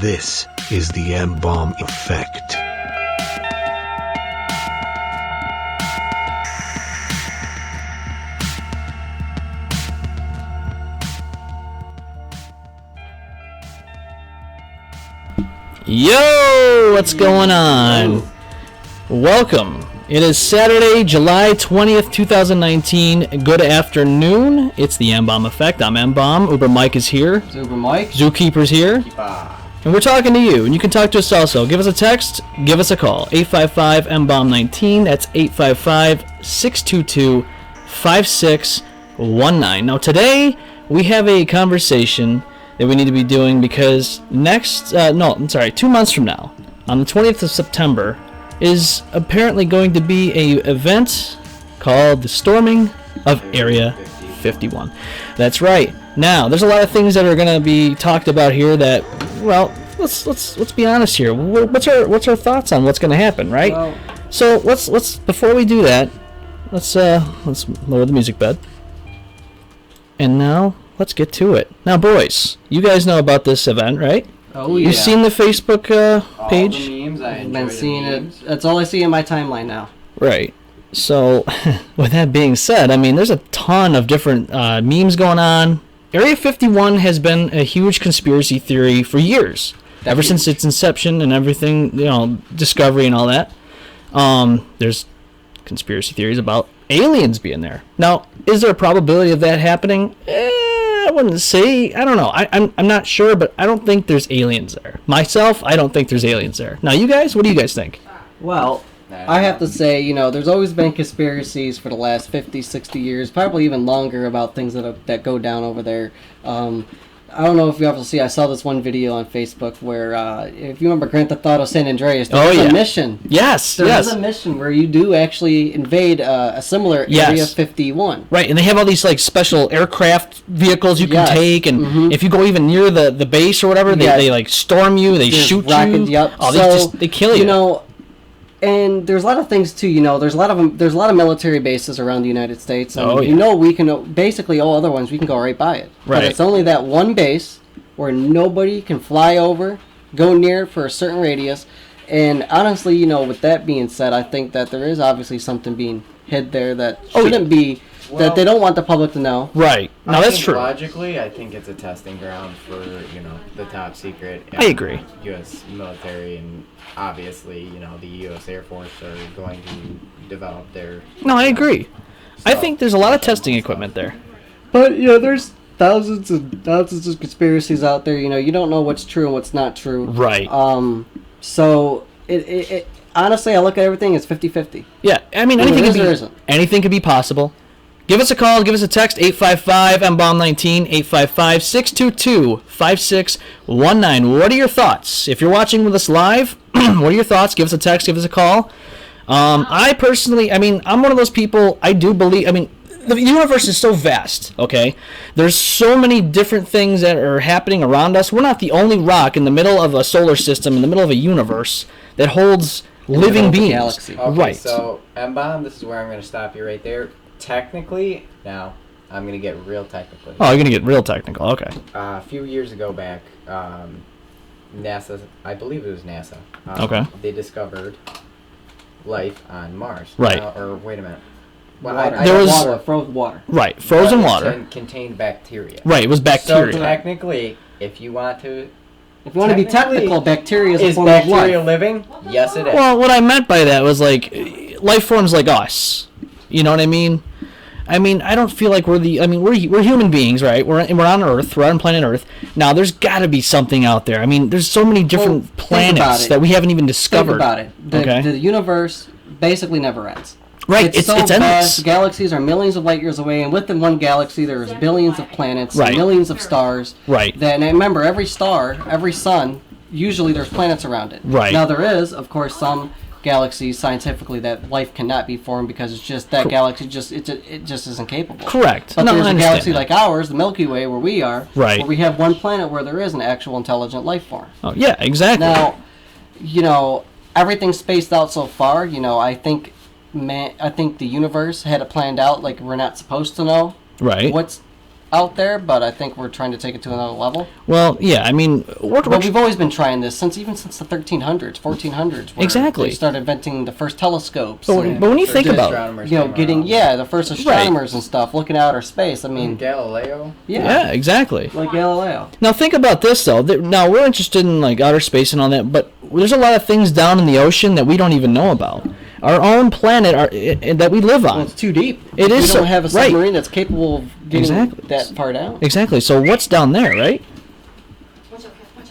This is the M-Balm effect. Yo, what's going on? Welcome. It is Saturday, July 20th, 2019. Good afternoon. It's the M-Balm effect. I'm M-Balm. Uber Mike is here. Uber Mike. Zookeeper's here. And we're talking to you, and you can talk to us also. Give us a text, give us a call. 855-M-BALM-19. That's 855-622-5619. Now today, we have a conversation that we need to be doing because 2 months from now, on the 20th of September, is apparently going to be a event called the Storming of Area 51. That's right. Now, there's a lot of things that are going to be talked about here that, well, let's be honest here. What's our thoughts on what's going to happen, right? Well, so let's before we do that, let's lower the music bed. And now let's get to it. Now, boys, you guys know about this event, right? Oh, yeah. You've seen the Facebook page? All the memes, I've been seeing it. That's all I see in my timeline now. Right. So, with that being said, I mean, there's a ton of different memes going on. Area 51 has been a huge conspiracy theory for years. Ever since its inception and everything, discovery and all that. There's conspiracy theories about aliens being there. Now, is there a probability of that happening? I wouldn't say. I don't know. I'm not sure, but I don't think there's aliens there. Myself, I don't think there's aliens there. Now, you guys, what do you guys think? Well, I have to say, there's always been conspiracies for the last 50, 60 years, probably even longer, about things that go down over there. I don't know if you ever see, I saw this one video on Facebook where, if you remember Grand Theft Auto San Andreas, there's a mission. Yes, There's a mission where you do actually invade a similar Area 51. Right, and they have all these like special aircraft vehicles you can take, and if you go even near the base or whatever, they like storm you, they shoot you. Yep. Oh, they kill you. And there's a lot of things too. There's a lot of military bases around the United States. And we can basically all other ones we can go right by it. Right. But it's only that one base where nobody can fly over, go near it for a certain radius. And honestly, with that being said, I think that there is obviously something being hid there that shouldn't be. That they don't want the public to know. Right. No, that's true. Logically, I think it's a testing ground for, the top secret. I agree. U.S. military, and obviously, the U.S. Air Force are going to develop their... No, I agree. I think there's a lot of testing equipment there. But, there's thousands and thousands of conspiracies out there. You don't know what's true and what's not true. Right. So, it honestly, I look at everything as 50-50. Yeah, I mean, anything could be possible. Give us a call, give us a text, 855-M-BALM-19, 855-622-5619. What are your thoughts? If you're watching with us live, what are your thoughts? Give us a text, give us a call. I personally, I'm one of those people, I do believe, the universe is so vast, okay? There's so many different things that are happening around us. We're not the only rock in the middle of a solar system, in the middle of a universe, that holds living beings. Galaxy. Okay, right. So, M-Bomb, this is where I'm going to stop you right there. Technically, now, I'm going to get real technical. Oh, you're going to get real technical, okay. A few years ago back, NASA, I believe it was NASA. Okay. They discovered life on Mars. Right. Or wait a minute. Well, frozen water. Right, frozen water. Contained bacteria. Right, it was bacteria. So technically, if you want to be technical, bacteria is a form bacteria of life. living? Yes, it is. Well, what I meant by that was like life forms like us. You know what I mean? I don't feel like we're human beings, right? We're on Earth. We're on planet Earth. Now, there's got to be something out there. There's so many different planets that we haven't even discovered. Think about it. The universe basically never ends. Right, it's vast. endless. Galaxies are millions of light years away, and within one galaxy, there's billions of planets, millions of stars. Right. And remember, every star, every sun, usually there's planets around it. Right. Now, there is, of course, some galaxies scientifically that life cannot be formed because it's just that galaxy it just isn't capable. Correct. But there's a galaxy like ours, the Milky Way, where we are, where we have one planet where there is an actual intelligent life form. Oh yeah, exactly. Now, everything's spaced out so far. I think the universe had it planned out like we're not supposed to know what's out there, but I think we're trying to take it to another level. Well, yeah, I mean, we've always been trying this since the 1300s, 1400s. Where Exactly. They started inventing the first telescopes. But when you think about astronomers you know, came getting around. the first astronomers and stuff, looking out outer space. I mean, Galileo. yeah, exactly. like Galileo. Now think about this though. Now we're interested in like outer space and all that, but there's a lot of things down in the ocean that we don't even know about. Our own planet that we live on. Well, it's too deep. It is. We don't have a submarine right. that's capable of getting Exactly. that far down. Exactly. So what's down there, right?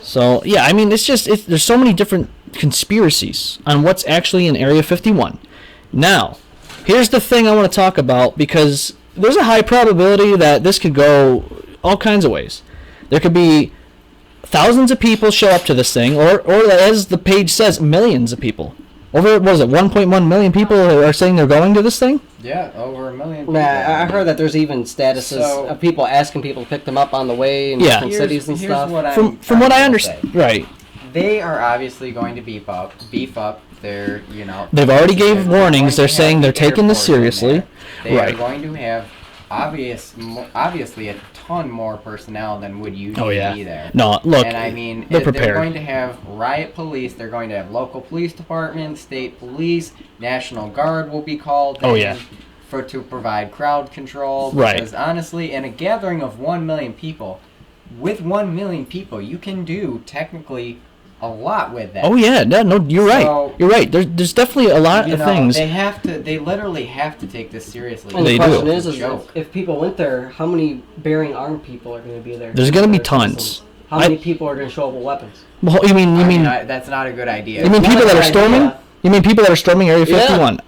So yeah, I mean, there's so many different conspiracies on what's actually in Area 51. Now, here's the thing I want to talk about, because there's a high probability that this could go all kinds of ways. There could be thousands of people show up to this thing, or as the page says, millions of people. Over, what was it, 1.1 million people are saying they're going to this thing? Yeah, over 1 million people. Yeah, I heard that there's even statuses of people asking people to pick them up on the way in different cities and stuff. From what I understand, right. They are obviously going to beef up their, you know... They've already gave warnings. They're saying they're taking this seriously. They right. are going to have obviously a ton more personnel than would usually be there. No, look, and I mean, they're prepared. They're going to have riot police. They're going to have local police departments, state police, National Guard will be called in to provide crowd control. Because honestly, in a gathering of 1 million people, with 1 million people, you can do technically a lot with that. Oh yeah, no, you're right. You're right. There's definitely a lot of things. They literally have to take this seriously. And the question is if if people went there, how many bearing armed people are going to be there? There's going to be tons. How many people are going to show up with weapons? Well, you mean that's not a good idea. You mean people that are storming? You mean people that are storming Area 51?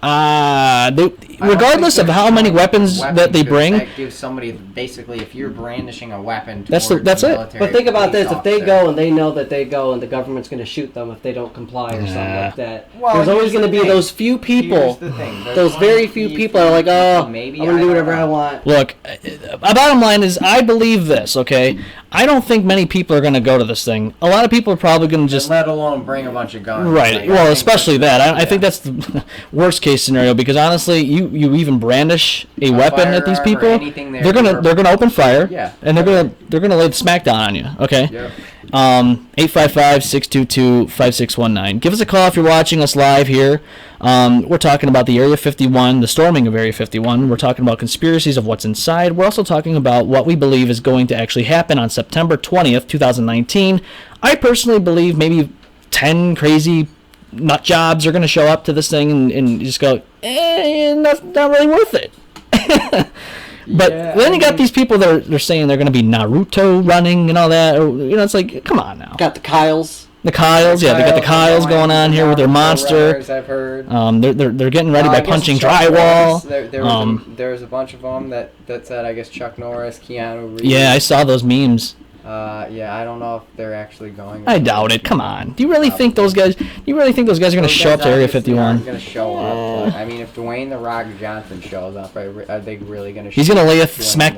Regardless of how many weapons that they bring. That gives somebody basically, if you're brandishing a weapon. That's it. But think about this: if they go and they know that they go, and the government's going to shoot them if they don't comply or something like that. Well, there's always going to be those few people. Those very few people are like, oh, I'm going to do whatever I want. Look, bottom line is, I believe this. Okay, I don't think many people are going to go to this thing. A lot of people are probably going to just. Let alone bring a bunch of guns. Right. Well, especially that. I think that's the worst case scenario, because honestly, you even brandish a weapon at these people, they're gonna open fire, and they're gonna lay the smackdown on you. Okay. Yep. 855-622-5619. Give us a call if you're watching us live here. We're talking about the Area 51, the storming of Area 51. We're talking about conspiracies of what's inside. We're also talking about what we believe is going to actually happen on September 20th, 2019. I personally believe maybe 10 crazy nut jobs are going to show up to this thing and just go, that's not really worth it. But then you got these people that are saying they're going to be Naruto running and all that. Or, it's like, come on now. Got the Kyles. The Kyles, they got the Kyles going on here with their monster. I've heard. They're getting ready by punching drywall. There was a bunch of them that said, I guess, Chuck Norris, Keanu Reeves. Yeah, I saw those memes. I don't know if they're actually going. I doubt it. Come on. Do you really think those guys? Are going to show up to Area 51? Going to show up. But, I mean, if Dwayne the Rock Johnson shows up, are they really going to? He's going to lay smack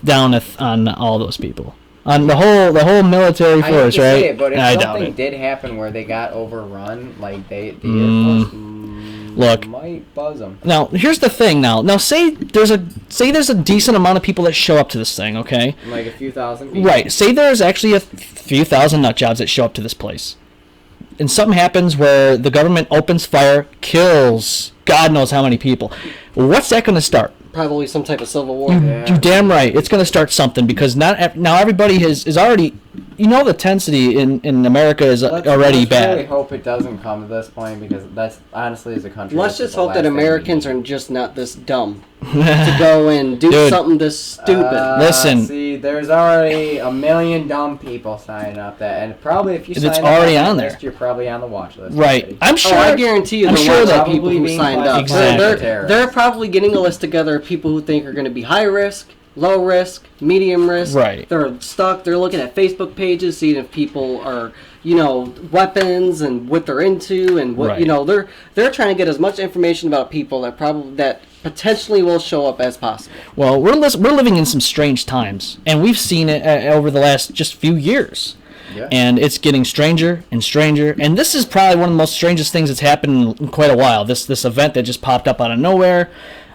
down on all those people, on the whole military force, right? But if I doubt something it. Did happen where they got overrun, like the Air Force. Look, might buzz them. Now, here's the thing. Now say there's a decent amount of people that show up to this thing, okay? Like a few thousand people. Right. Say there's actually a few thousand nut jobs that show up to this place, and something happens where the government opens fire, kills God knows how many people. What's that going to start? Probably some type of civil war. You damn right. It's going to start something, because now everybody is already. The tensity in America is already bad. I really hope it doesn't come to this point, because that's honestly, as a country. Let's just hope that Americans are just not this dumb to go and do something this stupid. Listen. See, there's already 1 million dumb people signing up and probably if you sign it's up already on list, there. You're probably on the watch list. Right. Already. I'm sure. I guarantee you, there people who signed up. Exactly. They're probably getting a list together of people who think are going to be high risk, low risk, medium risk. Right. They're stuck. They're looking at Facebook pages, seeing if people are, weapons and what they're into, and what they're trying to get as much information about people that potentially will show up as possible. Well, we're living in some strange times, and we've seen it over the last just few years. Yeah. And it's getting stranger and stranger, and this is probably one of the most strangest things that's happened in quite a while. This event that just popped up out of nowhere.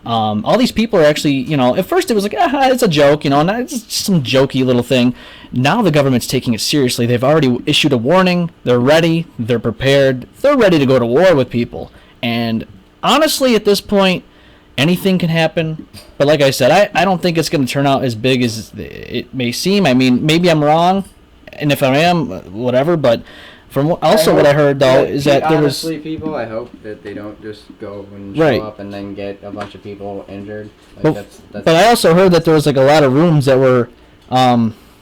All these people are actually, you know, at first it was like, it's a joke, you know, and it's just some jokey little thing. Now the government's taking it seriously. They've already issued a warning. They're ready. They're prepared. They're ready to go to war with people. And honestly, at this point, anything can happen. But like I said, I don't think it's going to turn out as big as it may seem. I mean, maybe I'm wrong, and if I am, whatever, but... From what I heard though is that there was honestly, people. I hope that they don't just go and show up and then get a bunch of people injured. Like, that's but I also heard that there was like a lot of rooms that were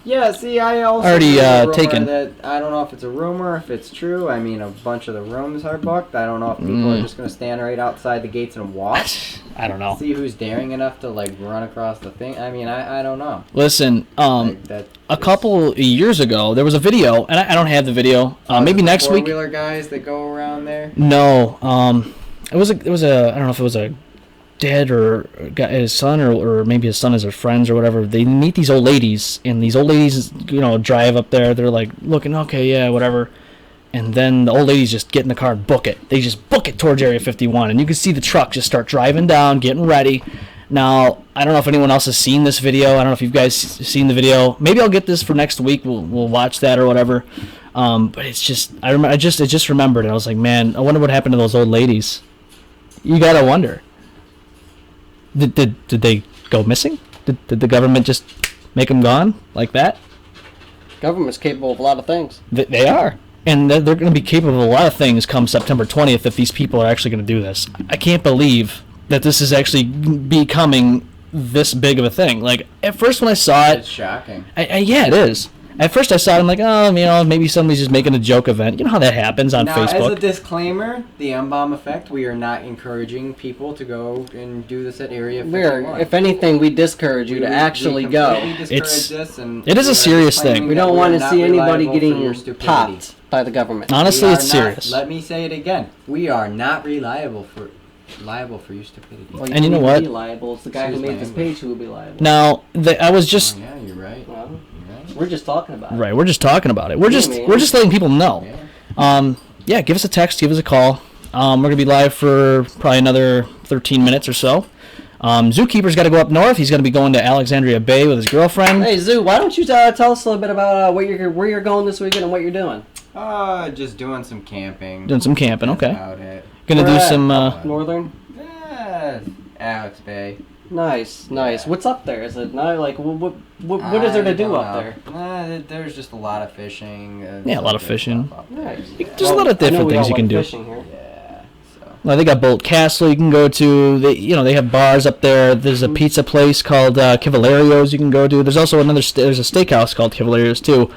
yeah, see, I also already taken. That I don't know if it's a rumor, if it's true. I mean, a bunch of the rooms are booked. I don't know if people are just going to stand right outside the gates and watch. I don't know. See who's daring enough to like run across the thing. I mean, I don't know. Listen, a couple years ago there was a video, and I don't have the video. Maybe next week. Four-wheeler guys that go around there. No, it was a I don't know if it was a dad or his son or maybe his son is their friends or whatever. They meet these old ladies, and these old ladies, you know, drive up there. They're like looking, okay, yeah, whatever. And then the old ladies just get in the car and book it. They just book it towards Area 51, and you can see the truck just start driving down, getting ready. Now, I don't know if anyone else has seen this video. I don't know if you guys seen the video. Maybe I'll get this for next week. We'll watch that or whatever. But it's just I just remembered, and I was like, man, I wonder what happened to those old ladies. You gotta wonder. Did they go missing? Did the government just make them gone like that? Government's capable of a lot of things. They are. And they're going to be capable of a lot of things come September 20th if these people are actually going to do this. I can't believe that this is actually becoming this big of a thing. Like, at first when I saw it... It's shocking. Yeah, it is. At first I saw it, I'm like, oh, you know, maybe somebody's just making a joke event. You know how that happens on Facebook. As a disclaimer, the M-Balm effect, we are not encouraging people to go and do this at Area 51. If anything, we discourage you to actually go. It is a serious thing. We don't want to see anybody getting popped by the government. Honestly, it's serious. Let me say it again. We are not liable for your stupidity. Well, and you know what? Be liable. It's the guy who made this page who will be liable. Now, I was just... Oh, yeah, you're right. Well, we're just talking about it. Right, we're just talking about it. We're just letting people know. Yeah, give us a text, give us a call. We're gonna be live for probably another 13 minutes or so. Zookeeper's got to go up north. He's gonna be going to Alexandria Bay with his girlfriend. Hey Zoo, why don't you tell us a little bit about where you're going this weekend and what you're doing? Just doing some camping. Doing some camping, okay. About it. Gonna do some Northern. Alex Bay. Nice. What's up there? Is it not like what is there to do up there? There's just a lot of fishing. Yeah, a lot of fishing. Nice. There's a lot of different things you can do. Yeah. So. Well, they got Bolt Castle you can go to. They have bars up there. There's a pizza place called Cavallerio's you can go to. There's also there's a steakhouse called Cavallerio's too.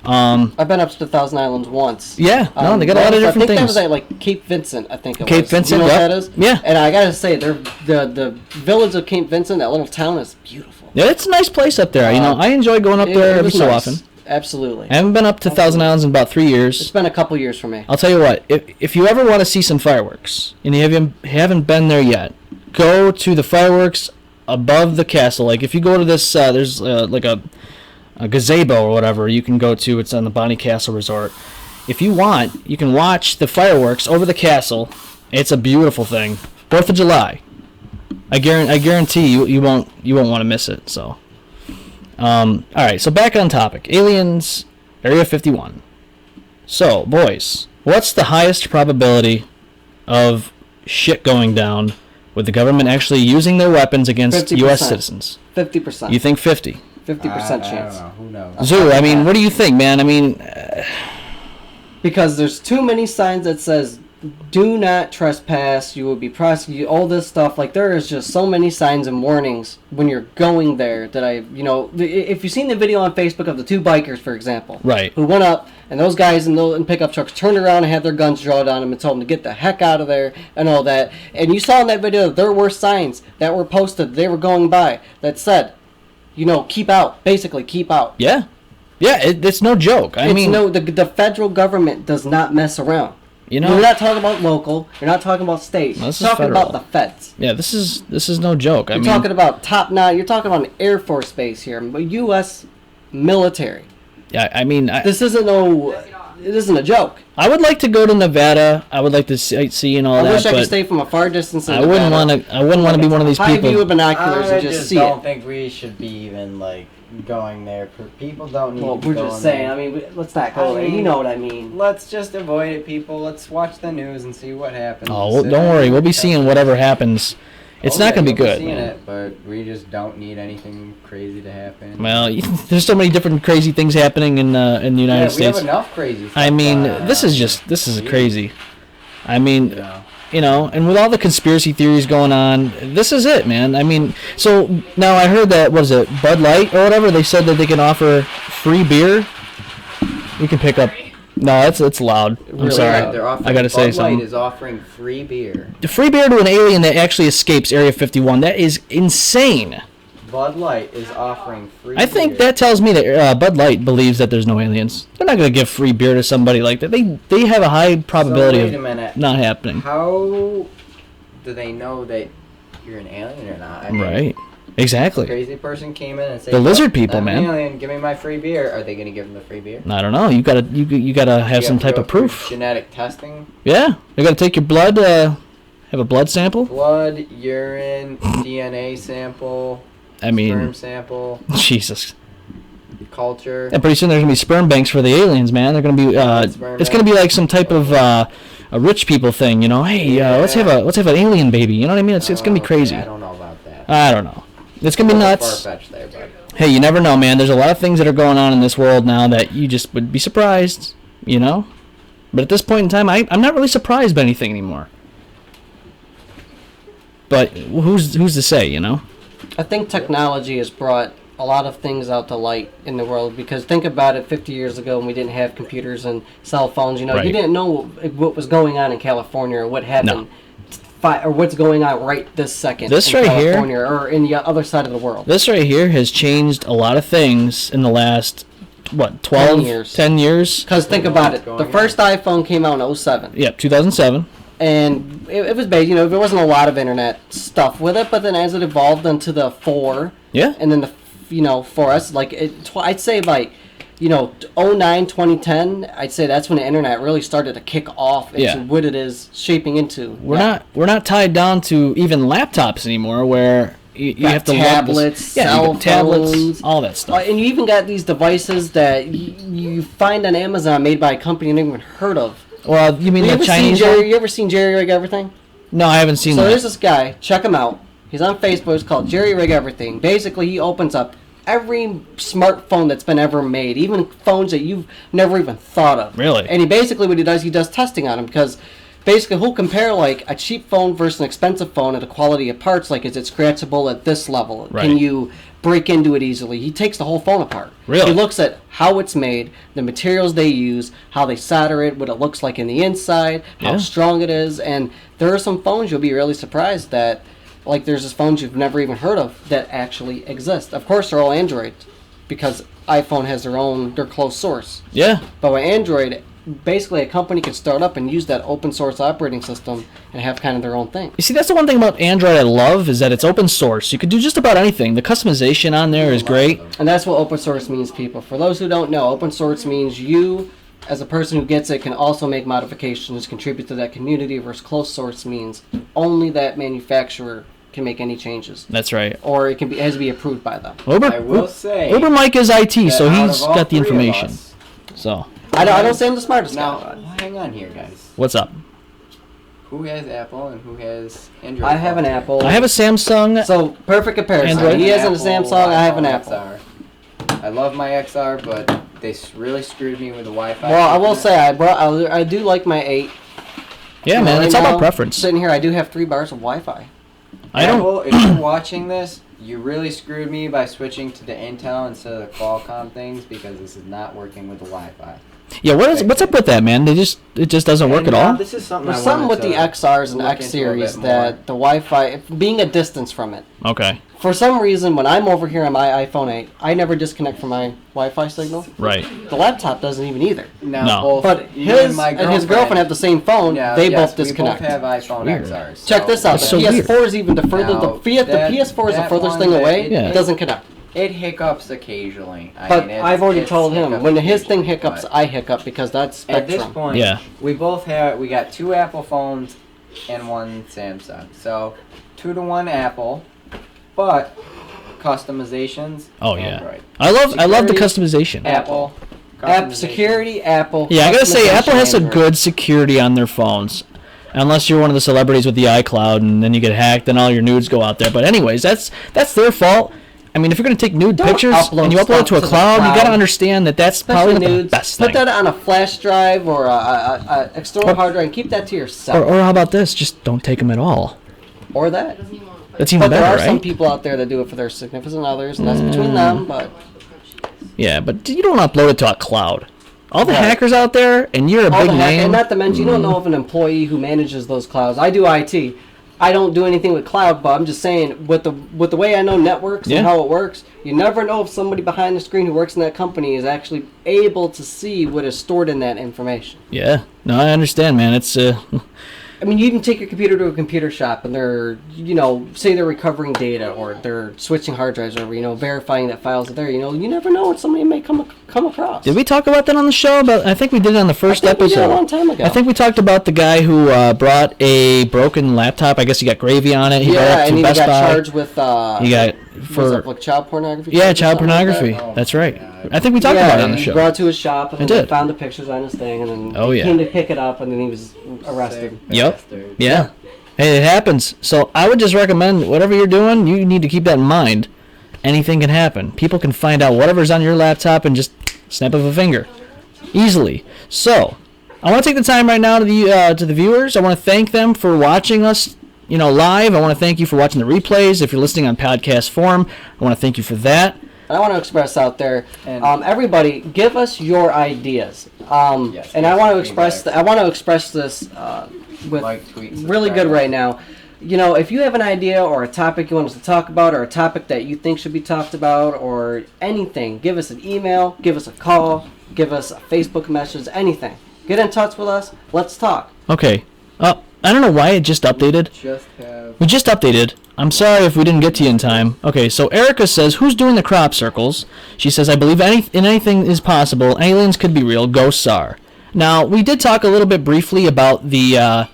I've been up to Thousand Islands once. Yeah, they got a lot of different things. I think that was at like Cape Vincent. I think it was. Cape Vincent, you know what that is? Yeah. And I gotta say, the village of Cape Vincent, that little town, is beautiful. Yeah, it's a nice place up there. I enjoy going up there every so often. Absolutely. I haven't been up to Thousand Islands in about 3 years. It's been a couple years for me. I'll tell you what, if you ever want to see some fireworks and you haven't been there yet, go to the fireworks above the castle. Like if you go to this, there's like a gazebo or whatever you can go to. It's on the Bonnie Castle Resort. If you want, you can watch the fireworks over the castle. It's a beautiful thing. 4th of July. I guarantee you won't want to miss it. So, all right. So back on topic. Aliens, Area 51. So, boys, what's the highest probability of shit going down with the government actually using their weapons against 50%. U.S. citizens? 50%. You think 50? 50% chance. I don't know. Who knows? Zoo, I mean, what do you think, man? I mean... because there's too many signs that says, do not trespass, you will be prosecuted, all this stuff. Like, there is just so many signs and warnings when you're going there that if you've seen the video on Facebook of the two bikers, for example. Right. Who went up, and those guys in pickup trucks turned around and had their guns drawn on them and told them to get the heck out of there and all that. And you saw in that video that there were signs that were posted, they were going by, that said, keep out. Basically, keep out. Yeah. Yeah, it's no joke. The federal government does not mess around. You're not talking about local. You're not talking about state. You're talking about the feds. Yeah, this is no joke. You're talking about top notch. You're talking about an Air Force base here, but U.S. military. Yeah, this isn't no. it isn't a joke. I would like to go to Nevada. I would like to see and all I that. wish I could stay from a far distance. I wouldn't want to. I wouldn't want to be one of these high people. High view with binoculars and just see it. I don't think we should be even like going there. People don't need. Well, to we're go just saying. there. I mean, let's not go there. You know what I mean. Let's just avoid it, people. Let's watch the news and see what happens. Oh, don't worry. We'll be seeing whatever happens. It's not going to be good. Seeing it, but we just don't need anything crazy to happen. Well, there's so many different crazy things happening in the United States. We have enough crazy stuff. I mean, this is crazy. I mean, you know, and with all the conspiracy theories going on, this is it, man. I mean, so now I heard that, what is it, Bud Light or whatever, they said that they can offer free beer. We can pick up. No, it's loud. I'm really sorry. loud. I gotta say something. Bud Light is offering free beer. The free beer to an alien that actually escapes Area 51. That is insane. Bud Light is offering free I think beer. that tells me that Bud Light believes that there's no aliens. They're not going to give free beer to somebody like that. They have a high probability of not happening. How do they know that you're an alien or not? I mean, Right. Exactly. A crazy person came in and said, The lizard people, I'm man. an alien, give me my free beer. Are they going to give them the free beer? I don't know. You gotta have some type of proof. Genetic testing. Yeah, you gotta take your blood. Have a blood sample. Blood, urine, DNA sample. I mean, sperm sample. Jesus. Culture. And pretty soon there's gonna be sperm banks for the aliens, man. They're gonna be. It's gonna be like some type of a rich people thing, you know. Hey, let's have an alien baby. You know what I mean? It's gonna be crazy. I don't know about that. I don't know. It's gonna be nuts. Far-fetched there, bud. Hey, you never know, man. There's a lot of things that are going on in this world now that you just would be surprised, you know? But at this point in time, I'm not really surprised by anything anymore. But who's to say, you know? I think technology has brought a lot of things out to light in the world, because think about it, 50 years ago when we didn't have computers and cell phones, you know, Right. you didn't know what was going on in California or what happened. Or what's going on right this second This in right here- California or in the other side of the world. This right here has changed a lot of things in the last, 12 years. 10 years? Because think about it, the first iPhone came out in 2007. Yep, 2007. And it was based, you know, there wasn't a lot of internet stuff with it, but then as it evolved into the 4, Yeah. and then for us, like, I'd say like, 09, 2010, I'd say that's when the internet really started to kick off into what it is shaping into. We're not tied down to even laptops anymore, where you have to tablets, cell tablets, phones, all that stuff. and you even got these devices that you find on Amazon made by a company you never even heard of. Well, you mean the Chinese one? You ever seen Jerry Rig Everything? No, I haven't seen So that. there's this guy, check him out. He's on Facebook, it's called Jerry Rig Everything. Basically, he opens up every smartphone that's been ever made, even phones that you've never even thought of. Really? And what he does testing on them, because basically he'll compare like a cheap phone versus an expensive phone at the quality of parts, like is it scratchable at this level? Right. Can you break into it easily? He takes the whole phone apart. Really? He looks at how it's made, the materials they use, how they solder it, what it looks like in the inside, how strong it is, and there are some phones you'll be really surprised that, like, there's just phones you've never even heard of that actually exist. Of course, they're all Android, because iPhone has their closed source. Yeah. But with Android, basically a company can start up and use that open source operating system and have kind of their own thing. You see, that's the one thing about Android I love, is that it's open source. You can do just about anything. The customization on there is great. And that's what open source means, people. For those who don't know, open source means you, as a person who gets it, can also make modifications, contribute to that community, versus closed source means only that manufacturer can make any changes. That's right. Or it has to be approved by them. I will say Uber Mike is IT, so that he's out of all got the three of information. us, So, I don't say I'm the smartest now, guy. hang on here, guys. what's up? Who has Apple and who has Android? I have an Apple. I have a Samsung. So, perfect comparison. Android. He has a Samsung, I have an Apple. XR. I love my XR, but they really screwed me with the Wi-Fi. Well, I will say I do like my 8. Yeah, man, Right it's all now, about preference. Sitting here, I do have 3 bars of Wi-Fi. I don't. Apple, if you're watching this, you really screwed me by switching to the Intel instead of the Qualcomm things, because this is not working with the Wi-Fi. Yeah, what's up with that, man? It just doesn't work at all. This is something There's I something wanted with the to XRs and look X into a series bit that more. the Wi-Fi, being a distance from it. Okay. For some reason, when I'm over here on my iPhone 8, I never disconnect from my Wi-Fi signal. Right. The laptop doesn't even either. Now, No. both But you his and his girlfriend have the same phone. They both disconnect. We both have iPhone Weird. XRs. Check this out. That's the so PS4 is even the further. Now, the PS4 is the that furthest one thing that away. Yeah. It doesn't connect. It hiccups occasionally. But I've already told him when his thing hiccups, I hiccup because that's Spectrum. At this point, we got 2 Apple phones and 1 Samsung. So 2-to-1 Apple, but customizations. Oh Android. Yeah, I love the customization. Apple. App security, Apple. Yeah, I gotta say, Apple has a good security on their phones. Unless you're one of the celebrities with the iCloud and then you get hacked and all your nudes go out there. But anyways, that's their fault. I mean, if you're going to take nude pictures and you upload it to a cloud, you got to understand that that's especially probably nudes. the best thing. Put that on a flash drive or a external hard drive and keep that to yourself. Or how about this? Just don't take them at all. Or that. That's even better, there are right? some people out there that do it for their significant others, and that's between them, but... Yeah, but you don't want to upload it to a cloud. All the hackers out there, and you're a big name. And not to mention, you don't know of an employee who manages those clouds. I do IT. I don't do anything with cloud, but I'm just saying, with the way I know networks and how it works, you never know if somebody behind the screen who works in that company is actually able to see what is stored in that information. Yeah, no, I understand, man. It's I mean, you can take your computer to a computer shop and they're, say they're recovering data or they're switching hard drives or, verifying that files are there. You never know what somebody may come across. Did we talk about that on the show? I think we did it on the first episode. We did a long time ago. I think we talked about the guy who brought a broken laptop. I guess he got gravy on it. He brought it to Best Buy. Charged with like child pornography. Yeah, child pornography. That's right. Yeah, I think we talked about it on the show. He brought it to his shop and then found the pictures on his thing and then he came to pick it up and then he was arrested. Yep. Yeah. Hey, it happens. So I would just recommend whatever you're doing, you need to keep that in mind. Anything can happen. People can find out whatever's on your laptop and just snap of a finger, easily. So I want to take the time right now to the viewers. I want to thank them for watching us, live. I want to thank you for watching the replays. If you're listening on podcast form, I want to thank you for that. I want to express out there, everybody, give us your ideas. And I want to express this with really good right now. If you have an idea or a topic you want us to talk about or a topic that you think should be talked about or anything, give us an email, give us a call, give us a Facebook message, anything. Get in touch with us. Let's talk. Okay. I don't know why it just updated. We just updated. I'm sorry if we didn't get to you in time. Okay, so Erica says, who's doing the crop circles? She says, I believe anything is possible. Aliens could be real. Ghosts are. Now, we did talk a little bit briefly about the...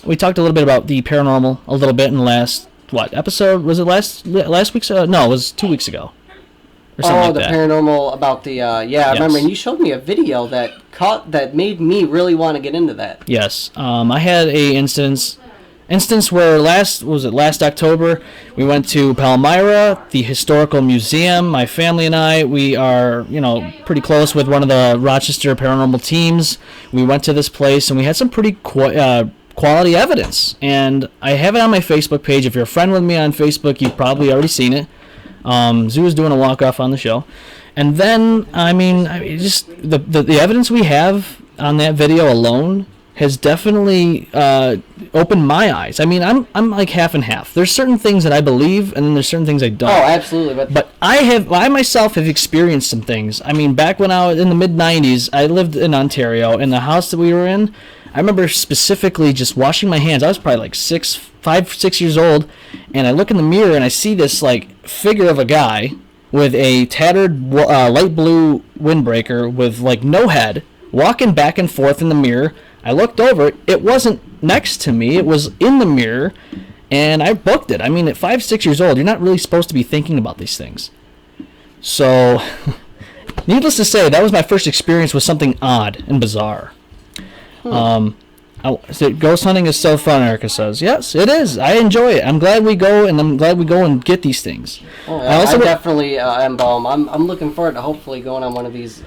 we talked a little bit about the paranormal a little bit in the last... What, episode? Was it last week's... no, it was 2 weeks ago. Or something like that. Paranormal about the... I remember. And you showed me a video that made me really want to get into that. Yes. I had a instance where last October we went to Palmyra, the historical museum. My family and I, we are pretty close with one of the Rochester paranormal teams. We went to this place and we had some pretty quality evidence, and I have it on my Facebook page. If you're a friend with me on Facebook, you've probably already seen it. Zoo is doing a walk off on the show, and then just the evidence we have on that video alone has definitely opened my eyes. I'm like half and half. There's certain things that I believe, and then there's certain things I don't. Oh, absolutely. But I myself have experienced some things. Back when I was in the mid-'90s, I lived in Ontario, and the house that we were in, I remember specifically just washing my hands. I was probably like 5, 6 years old, and I look in the mirror, and I see this figure of a guy with a tattered light blue windbreaker with no head, walking back and forth in the mirror. I looked over, it wasn't next to me, it was in the mirror, and I booked it. At 5, 6 years old, you're not really supposed to be thinking about these things. So, needless to say, that was my first experience with something odd and bizarre. Ghost hunting is so fun, Erica says. Yes, it is. I enjoy it. I'm glad we go, and I'm glad we go and get these things. Oh, yeah, I definitely M-Balm. I'm looking forward to hopefully going on one of these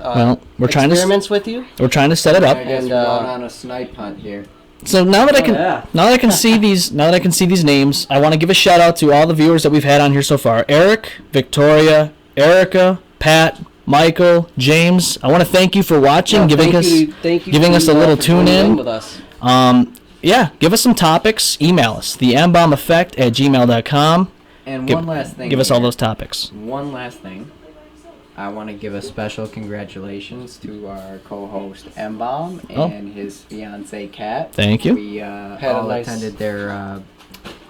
experiments with you. We're trying to set it up. I guess we're going on a snipe hunt here. So now that I can see these names, I want to give a shout out to all the viewers that we've had on here so far. Eric, Victoria, Erica, Pat, Michael, James. I want to thank you for watching, giving us a little tune in with us. Give us some topics. Email us, thembalmeffect@gmail.com. And one last thing. Give us all those topics. One last thing. I want to give a special congratulations to our co-host M-Balm and his fiancee Kat. Thank you. We all attended their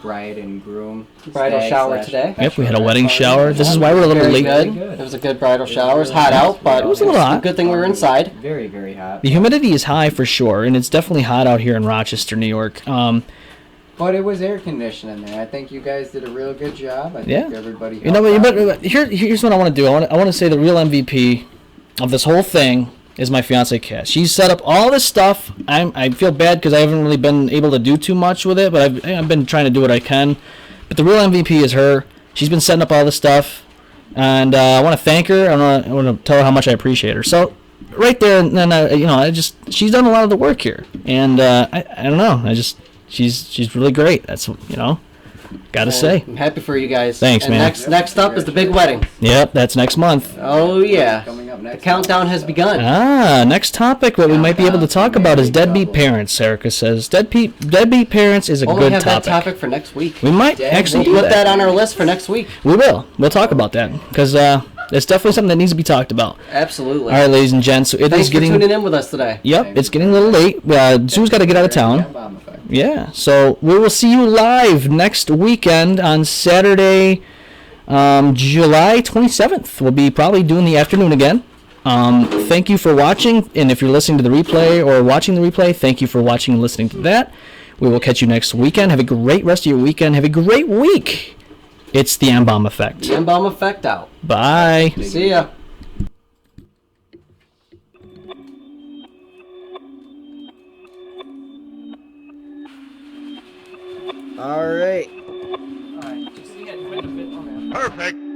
bride and groom. Bridal shower today. Yep, we had a wedding shower. This is why we're a little Very late. good. It was a good bridal shower. It was hot out, but it was a little hot. Good thing we were inside. Very, very hot. The humidity is high for sure, and it's definitely hot out here in Rochester, New York. But it was air conditioned in there. I think you guys did a real good job. I think everybody. You know, but here's what I want to do. I want to say the real MVP of this whole thing is my fiance Kat. She's set up all this stuff. I feel bad because I haven't really been able to do too much with it, but I've been trying to do what I can. But the real MVP is her. She's been setting up all this stuff, and I want to thank her. I want to tell her how much I appreciate her. So right there, and then she's done a lot of the work here, and I don't know. She's really great. That's gotta say. I'm happy for you guys. Thanks, and man. Next up is the big wedding. Yep, that's next month. Oh yeah. Coming up next The countdown has begun. Next topic that we might be able to talk about is deadbeat parents. Erica says deadbeat parents is a good We'll have topic. that topic for next week. We might actually We'll do put that on our list for next week. We will. We'll talk about that because it's definitely something that needs to be talked about. Absolutely. All right, ladies and gents. So Thanks for tuning in with us today. Yep, it's getting a little late. Zoo's got to get out of town. Yeah, so we will see you live next weekend on Saturday, July 27th. We'll be probably doing the afternoon again. Thank you for watching, and if you're listening to the replay or watching the replay, thank you for watching and listening to that. We will catch you next weekend. Have a great rest of your weekend. Have a great week. It's the M-Balm Effect. The M-Balm Effect out. Bye. See ya. All right. Perfect.